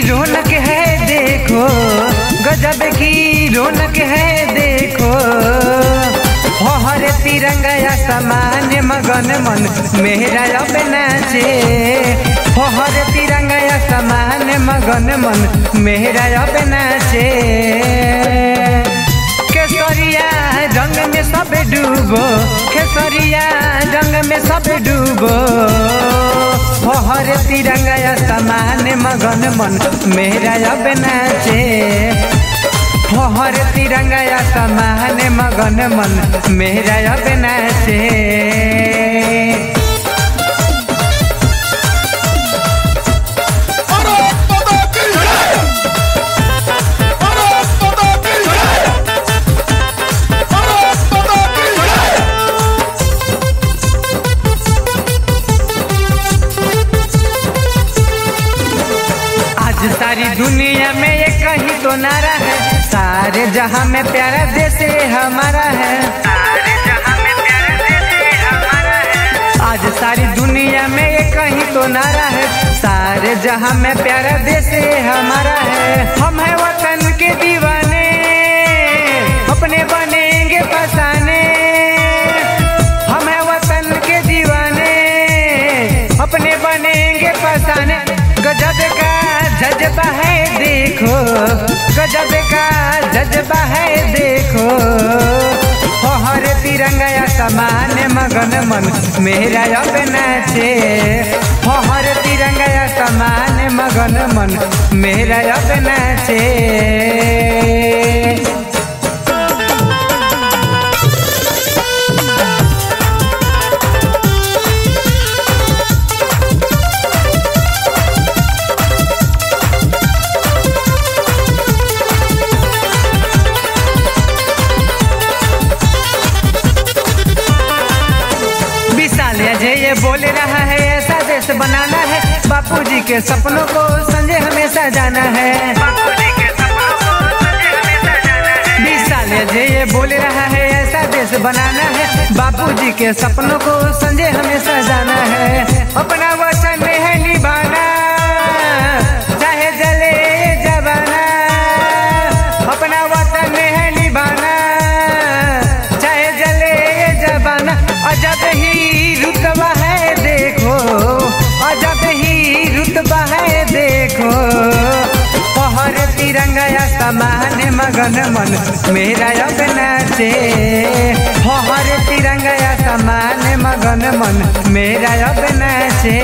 रौनक है देखो, गजब की रौनक है देखो। हर तिरंगा आसमान मगन मन मेरा अब नाचे। हर तिरंगा आसमान मगन मन मेरा अब नाचे। केसरिया रंग में सब डूबो, केसरिया रंग में सब डूबो। हर तिरंगा आसमान मगन मन मेरा अब नाचे। हर तिरंगा आसमान मगन मन मेरा अब नाचे। सारी दुनिया में ये कहीं तो नारा है, सारे जहां में प्यारा देश हमारा है। सारे जहां में प्यारा देश हमारा है। आज सारी दुनिया में ये कहीं तो नारा है, सारे जहां में प्यारा देश हमारा है। हम है वतन के दीवाने, अपने बनेंगे फसाने। हम है वतन के दीवाने, अपने बनेंगे फसाने। गजब का जज्बा है देखो, गजब का जज्बा है देखो। हर तिरंगा आसमान मगन मन मेरा अब नाचे। हर तिरंगा आसमान मगन मन मेरा अब नाचे। ये बोल रहा है ऐसा देश बनाना है, बापूजी के सपनों को संजय हमेशा जाना है। बापूजी के सपनों को संजय हमेशा जाना है। 20 साल ये बोल रहा है ऐसा देश बनाना है, बापूजी के सपनों को संजय हमेशा जाना है। अपना वचन है निभाना, चाहे जले जवाना। अपना वचन है निभाना, चाहे जले जवाना। अजब ही रुतबा है देखो, अजब ही रुतबा है देखो। हर तिरंगा आसमान मगन मन मेरा अब नाचे। हर तिरंगा आसमान मगन मन मेरा अब नाचे।